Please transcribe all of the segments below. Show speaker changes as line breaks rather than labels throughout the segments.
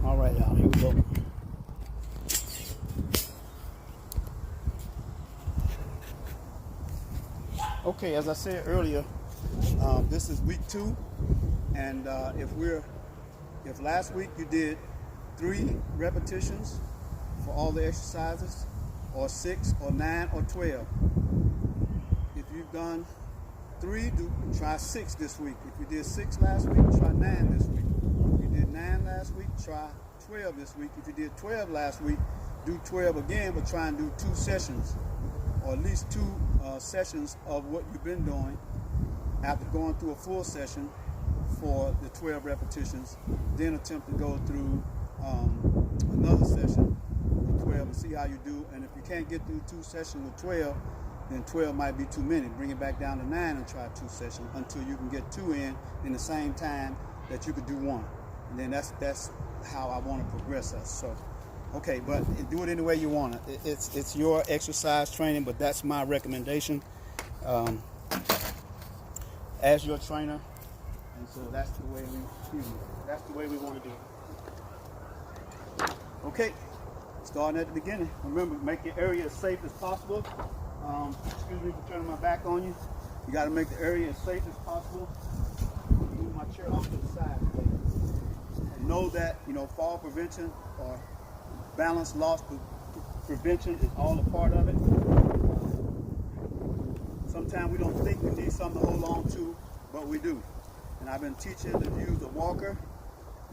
All right, y'all, here we go. Okay, as I said earlier, this is week 2, and if last week you did 3 repetitions for all the exercises, or 6 or 9 or 12, if you've done 3, try 6 this week. If you did 6 last week, try 9 this week. If you did 9 last week, try 12 this week. If you did 12 last week, do 12 again, but try and do 2 sessions, or at least 2 sessions of what you've been doing after going through a full session for the 12 repetitions. Then attempt to go through another session with 12 and see how you do. And if you can't get through 2 sessions with 12, then 12 might be too many. Bring it back down to 9 and try 2 sessions until you can get 2 in the same time that you could do 1. And then that's how I want to progress us. So, okay, but do it any way you want it. It's your exercise training, but that's my recommendation as your trainer. And so that's the way we want to do it. Okay, starting at the beginning. Remember, make your area as safe as possible. Excuse me for turning my back on you. You got to make the area as safe as possible. Move my chair off to the side, please. And know that, fall prevention or balance loss prevention is all a part of it. Sometimes we don't think we need something to hold on to, but we do. And I've been teaching to use a walker.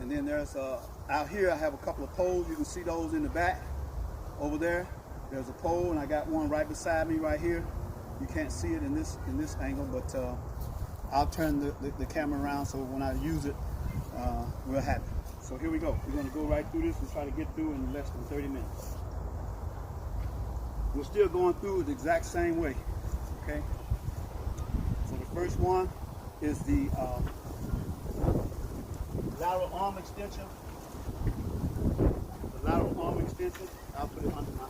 And then there's out here I have a couple of poles. You can see those in the back over there. There's a pole, and I got one right beside me right here. You can't see it in this angle, but I'll turn the camera around so when I use it, we'll have it. So here we go. We're going to go right through this and try to get through in less than 30 minutes. We're still going through it the exact same way, okay? So the first one is the lateral arm extension. The lateral arm extension, I'll put it under my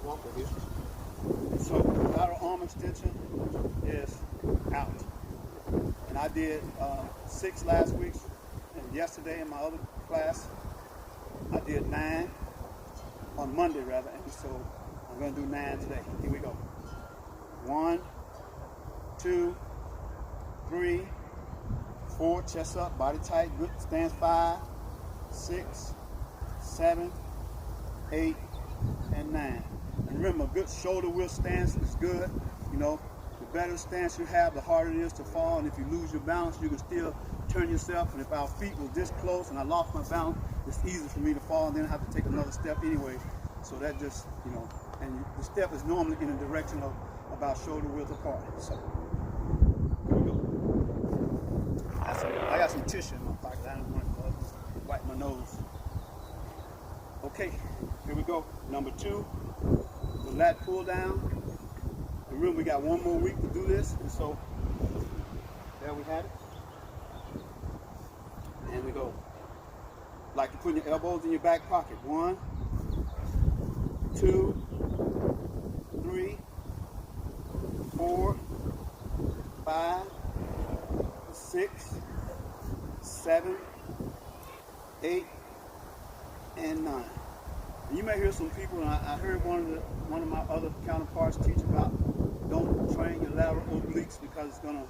walker here. So the lateral arm extension is out. And I did 6 last week. And yesterday in my other class, I did 9 on Monday rather, and so I'm going to do 9 today. Here we go. 1, 2, 3, 4, chest up, body tight, good, stands 5, 6, 7, 8, and 9. And remember, a good shoulder width stance is good. The better stance you have, the harder it is to fall. And if you lose your balance, you can still turn yourself. And if our feet were this close and I lost my balance, it's easy for me to fall and then I have to take another step anyway. So that just, and the step is normally in the direction of about shoulder width apart. So here we go. I got some tissue in my pocket. I don't want to wipe my nose. Okay, here we go. Number 2, the lat pull down. Remember, we got 1 more week to do this, and so there we have it. And we go. Like you're putting your elbows in your back pocket. 1, 2, 3, 4, 5, 6, 7, 8, and 9. And you may hear some people, and I heard one of my other counterparts teach about don't train your lateral obliques because it's going to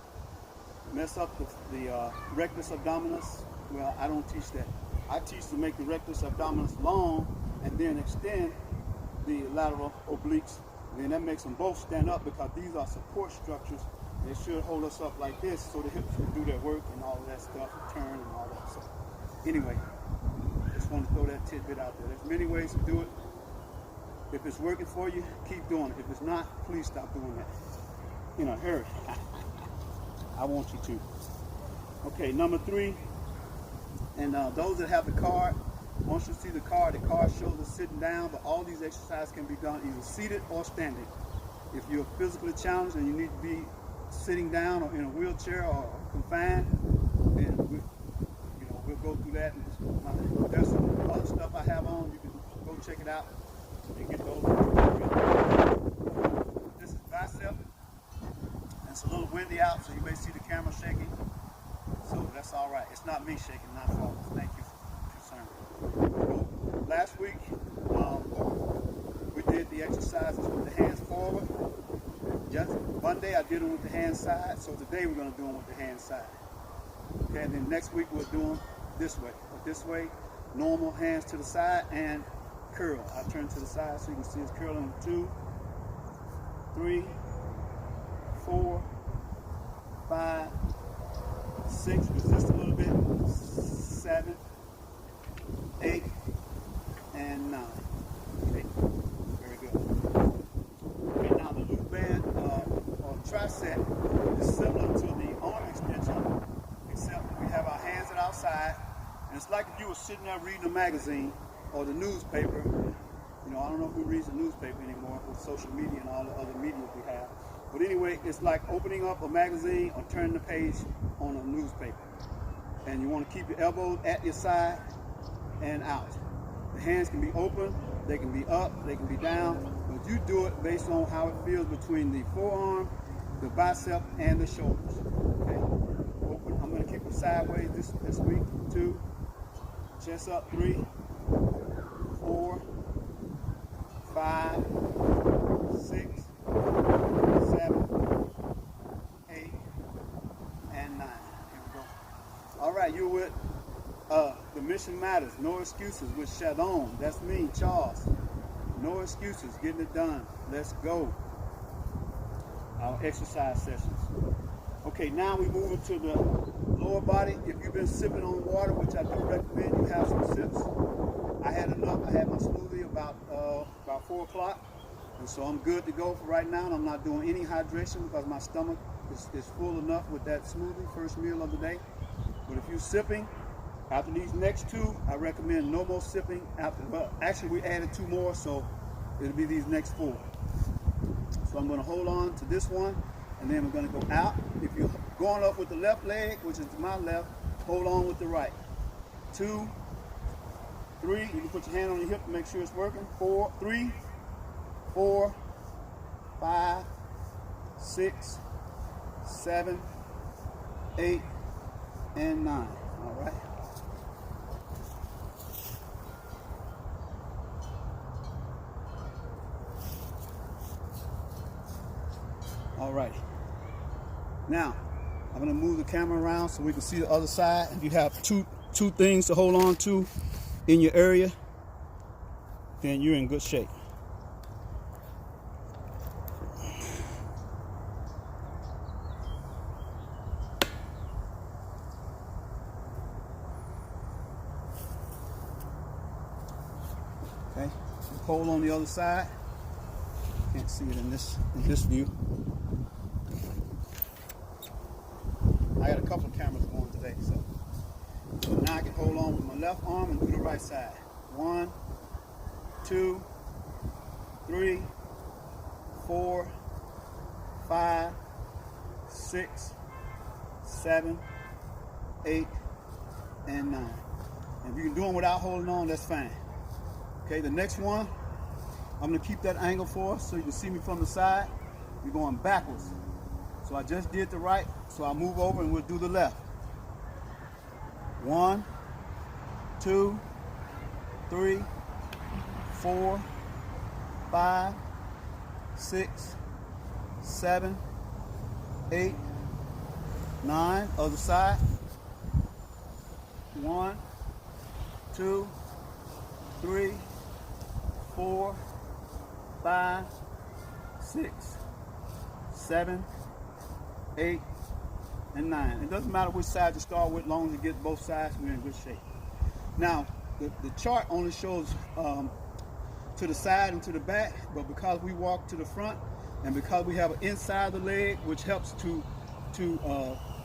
mess up the rectus abdominis. Well, I don't teach that. I teach to make the rectus abdominis long and then extend the lateral obliques. And then that makes them both stand up because these are support structures. They should hold us up like this so the hips can do their work and all of that stuff, and turn and all that. So anyway, just want to throw that tidbit out there. There's many ways to do it. If it's working for you, keep doing it. If it's not, please stop doing that. Hurry. I want you to. Okay, number 3. And those that have the card, once you see the card shows us sitting down, but all these exercises can be done either seated or standing. If you're physically challenged and you need to be sitting down or in a wheelchair or confined, then we'll go through that. And there's some other stuff I have on. You can go check it out and get those. This is bicep. It's a little windy out, so you may see the camera shaking. So that's all right. It's not me shaking, not fault. Thank you for concern. the exercises with the hands forward. Just Monday I did them with the hand side, so today we're going to do them with the hand side. Okay, and then next week we'll do them this way. But this way, normal hands to the side and curl. I turn to the side so you can see it's curling. 2, 3, 4, 5, 6. Resist a little bit. 7, 8, and 9. Okay, very good. Okay, now the loop band or tricep is similar to the arm extension, except we have our hands at our side, and it's like if you were sitting there reading a magazine or the newspaper. You know, I don't know who reads the newspaper anymore with social media and all the other media we have. But anyway, it's like opening up a magazine or turning the page on a newspaper. And you want to keep your elbows at your side and out. The hands can be open, they can be up, they can be down, but you do it based on how it feels between the forearm, the bicep, and the shoulders. Okay? Open. I'm going to keep it sideways this week. 2, chest up. 3, 4, 5, 6, 7, 8, and 9. Here we go. All right, you're with The Mission Matters, No Excuses with CHAtHOM. That's me, Charles. No excuses, getting it done. Let's go. Our exercise sessions. Okay, now we move into the lower body. If you've been sipping on water, which I do recommend you have some sips. I had enough. I had my smoothie about 4 o'clock. And so I'm good to go for right now. And I'm not doing any hydration because my stomach is full enough with that smoothie, first meal of the day. But if you're sipping, after these next 2, I recommend no more sipping. Well, actually, we added 2 more, so it'll be these next 4. So I'm going to hold on to this one, and then we're going to go out. If you're going up with the left leg, which is to my left, hold on with the right. 2, 3. You can put your hand on your hip to make sure it's working. 4, 3, 4, 5, 6, 7, 8, and 9. All right. All right. Now, I'm going to move the camera around so we can see the other side. If you have two things to hold on to in your area, then you're in good shape. Okay, pole on the other side. Can't see it in this view. I got a couple of cameras going today, so now I can hold on with my left arm and do the right side. 1, 2, 3, 4, 5, 6, 7, 8, and 9. And if you can do them without holding on, that's fine. Okay, the next one, I'm going to keep that angle for us so you can see me from the side. We're going backwards. So I just did the right, so I'll move over and we'll do the left. 1, 2, 3, 4, 5, 6, 7, 8, 9. Other side. 1, 2, 3, 4, 5, 6, 7, 8, and 9. It doesn't matter which side you start with, as long as you get both sides, we're in good shape. Now, the chart only shows to the side and to the back, but because we walk to the front and because we have an inside the leg, which helps to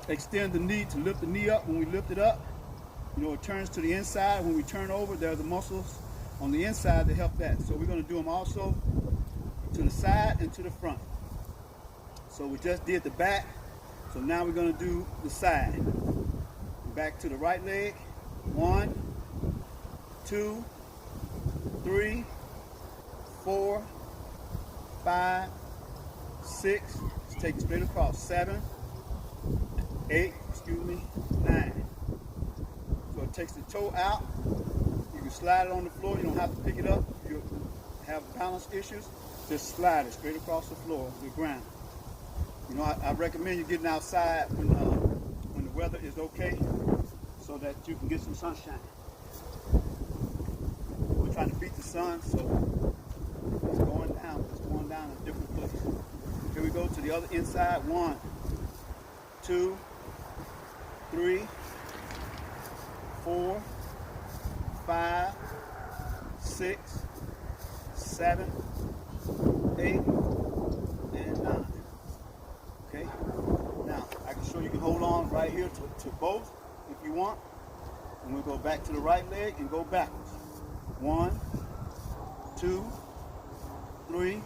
extend the knee, to lift the knee up when we lift it up, you know, it turns to the inside. When we turn over, there are the muscles on the inside to help that. So we're going to do them also to the side and to the front. So we just did the back. So now we're going to do the side. Back to the right leg. 1, 2, 3, 4, 5, 6. Let's take it straight across. 7, 8, 9. So it takes the toe out. You can slide it on the floor. You don't have to pick it up if you have balance issues. just slide it straight across the floor, the ground. You know, I recommend you getting outside when the weather is okay, so that you can get some sunshine. We're trying to beat the sun, so it's going down in a different place. Here we go to the other inside. 1, 2, 3, 4, 5, 6, 7, 8, and 9. Okay? Now, I can show you can hold on right here to both if you want. And we'll go back to the right leg and go backwards. 1, 2, 3,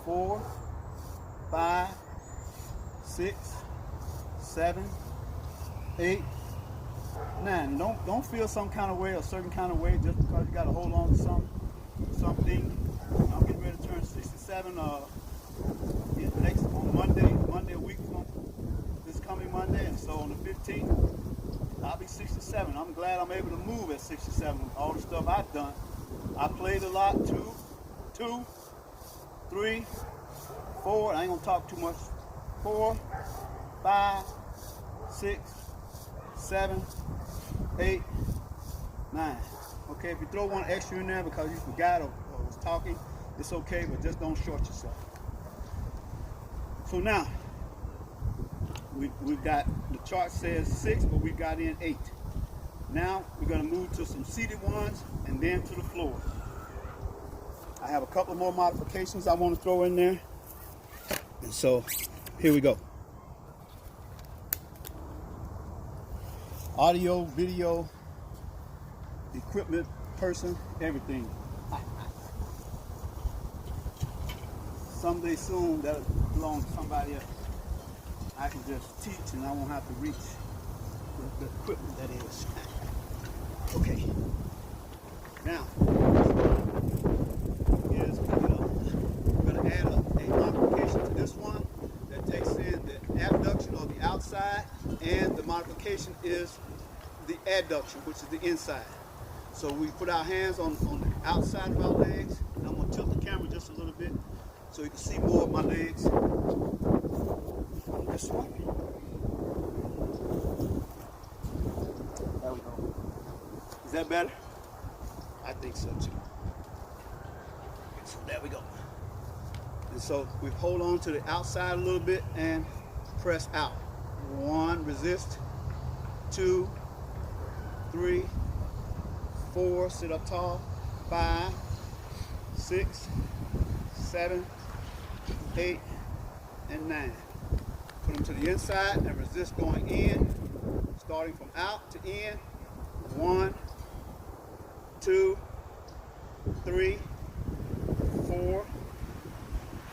4, 5, 6, 7, 8, 9. Don't feel some kind of way or certain kind of way just because you got to hold on to something. I'm getting ready to turn 67 next on Monday a week from this coming Monday, and so on the 15th I'll be 67. I'm glad I'm able to move at 67 with all the stuff I've done. I played a lot, 2, 3, 4. I ain't gonna talk too much. 4, 5, 6, 7, 8, 9. Okay, if you throw one extra in there because you forgot or was talking, it's okay, but just don't short yourself. So now, we've got, the chart says 6, but we got in 8. Now, we're gonna move to some seated ones and then to the floor. I have a couple more modifications I want to throw in there. And so, here we go. Audio, video, equipment, person, everything. Someday soon that'll belong to somebody else. I can just teach and I won't have to reach the equipment that is. Okay. Now, we're going to add a modification to this one that takes in the abduction on the outside, and the modification is the adduction, which is the inside. So we put our hands on the outside of our legs, and I'm going to tilt the camera just a little bit so you can see more of my legs on this one. There we go. Is that better? I think so too. So there we go. And so we hold on to the outside a little bit and press out. 1, resist. 2, 3, 4, sit up tall. 5, 6, 7, 8, and 9. Put them to the inside and resist going in, starting from out to in. 1, 2, 3, 4,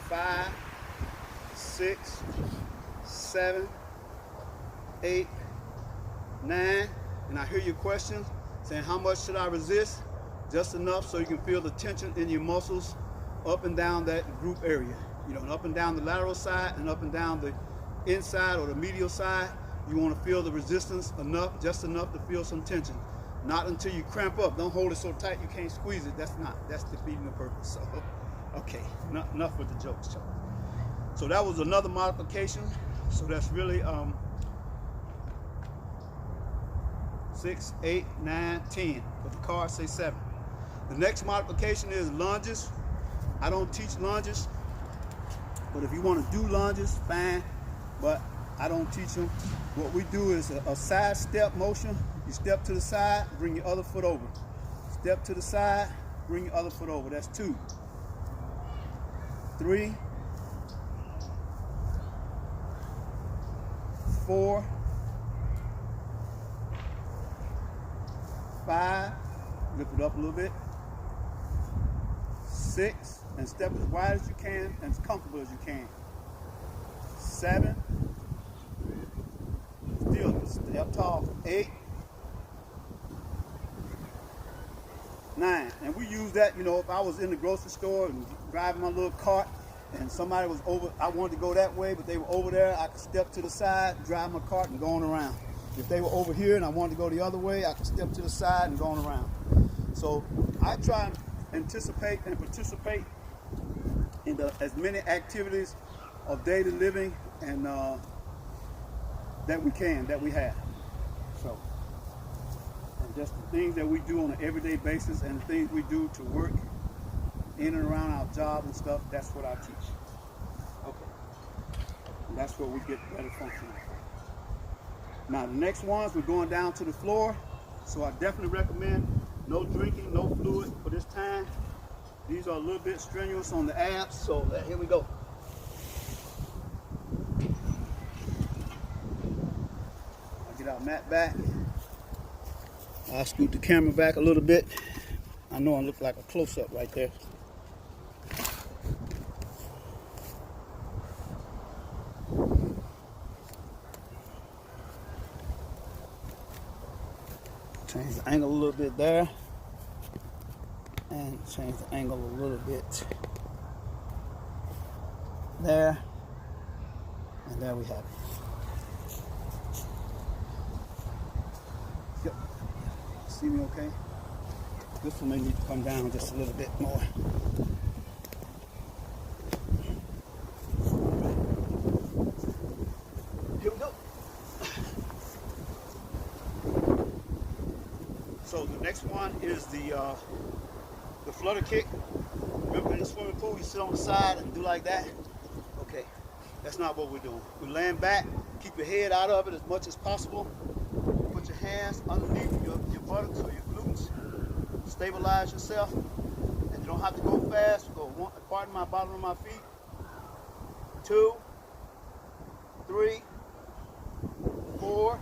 5, 6, 7, 8, 9. And I hear your questions saying, how much should I resist? Just enough so you can feel the tension in your muscles up and down that group area. You know, up and down the lateral side and up and down the inside or the medial side. You want to feel the resistance enough, just enough to feel some tension. Not until you cramp up. Don't hold it so tight you can't squeeze it. That's defeating the purpose. So, okay, enough with the jokes, Chuck. So that was another modification. So that's really 6, 8, 9, 10. But the cards say 7. The next modification is lunges. I don't teach lunges, but if you want to do lunges, fine. But I don't teach them. What we do is a side step motion. You step to the side, bring your other foot over. Step to the side, bring your other foot over. That's 2, 3, 4, 5, lift it up a little bit. 6, and step as wide as you can and as comfortable as you can. 7, still step tall. 8, 9. And we use that, you know, if I was in the grocery store and driving my little cart and somebody was over, I wanted to go that way, but they were over there, I could step to the side, drive my cart and going around. If they were over here and I wanted to go the other way, I could step to the side and going around. So I try and anticipate and participate as many activities of daily living and that we have. So, and just the things that we do on an everyday basis and the things we do to work in and around our job and stuff, that's what I teach. Okay. And that's where we get better functioning. Now the next ones, we're going down to the floor. So I definitely recommend no drinking, no fluid for this time. These are a little bit strenuous on the abs, so here we go. I'll get our mat back. I'll scoot the camera back a little bit. I know I look like a close-up right there. Change the angle a little bit there. And change the angle a little bit there. And there we have it. Yep. See me okay? This one may need to come down just a little bit more. Here we go. So the next one is the flutter kick. Remember in the swimming pool, you sit on the side and do like that? Okay, that's not what we're doing. We're laying back, keep your head out of it as much as possible. Put your hands underneath your buttocks or your glutes. Stabilize yourself. And you don't have to go fast. Go one, pardon my bottom of my feet. 2, 3, 4,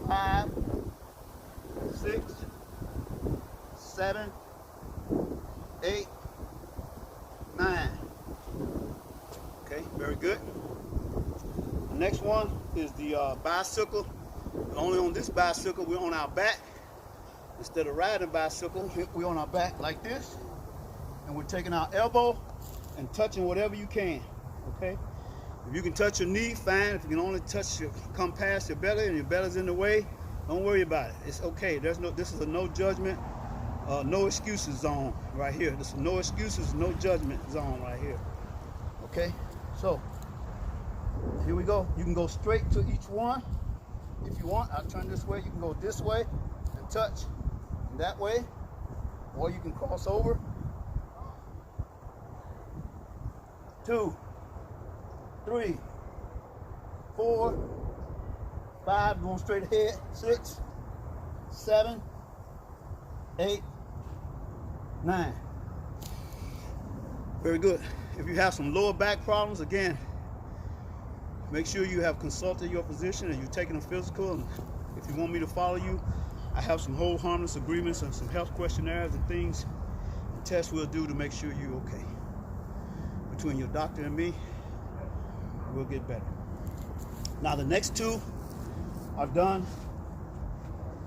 5, 6, 7, 8, 9. Okay, very good. The next one is the bicycle. Only on this bicycle, we're on our back. Instead of riding a bicycle, we're on our back like this. And we're taking our elbow and touching whatever you can. Okay? If you can touch your knee, fine. If you can only come past your belly and your belly's in the way, don't worry about it. It's okay. This is a no judgment, no excuses zone right here. This is no excuses, no judgment zone right here. Okay? So, here we go. You can go straight to each one if you want. I'll turn this way. You can go this way and touch that way, or you can cross over. 2, 3, 4, 5, going straight ahead. 6, 7, 8, 9. Very good. If you have some lower back problems, again, make sure you have consulted your physician and you're taking a physical. And if you want me to follow you, I have some hold harmless agreements and some health questionnaires and things and tests we'll do to make sure you're okay. Between your doctor and me, we'll get better. Now the next two are done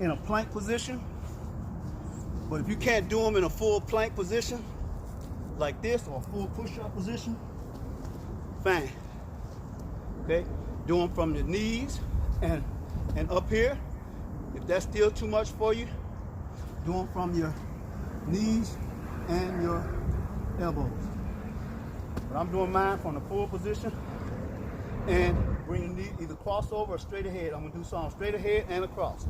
in a plank position. But if you can't do them in a full plank position, like this, or a full push-up position, fine. Okay? Do them from the knees and up here. If that's still too much for you, do them from your knees and your elbows. But I'm doing mine from the full position and bring the knee either cross over or straight ahead. I'm gonna do some straight ahead and across.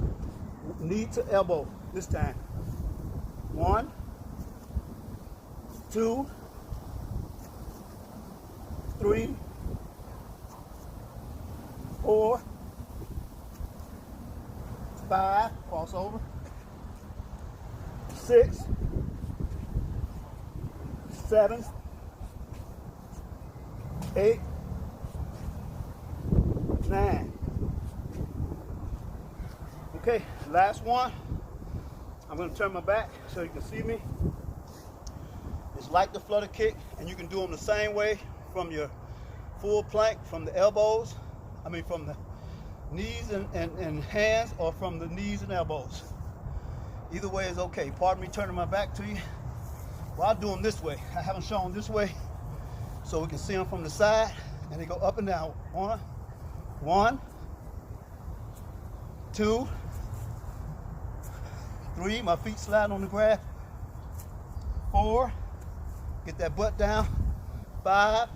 Knee to elbow this time. 1, 2, 3, 4, 5, cross over, 6, 7, 8, 9. Okay, last one. I'm going to turn my back so you can see me. It's like the flutter kick, and you can do them the same way from your full plank, from the elbows, from the knees and hands, or from the knees and elbows. Either way is okay. Pardon me turning my back to you. Well, I'll do them this way. I haven't shown this way, so we can see them from the side, and they go up and down. 1, 2, 3, my feet slide on the grass. 4, get that butt down. 5,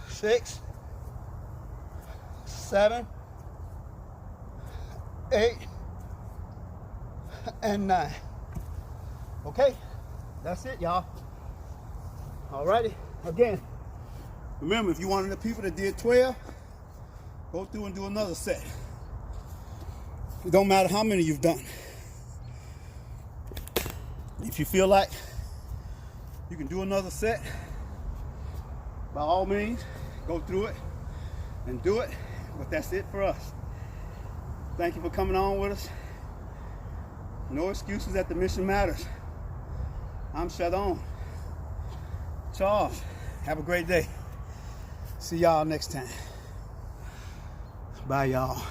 6, 7, 8, and 9. Okay, that's it, y'all. Alrighty, again, remember, if you're one of the people that did 12, go through and do another set. It don't matter how many you've done. If you feel like you can do another set, by all means, go through it and do it. But that's it for us. Thank you for coming on with us. No excuses at the Mission Matters. I'm CHAtHOM. Charles, have a great day. See y'all next time. Bye, y'all.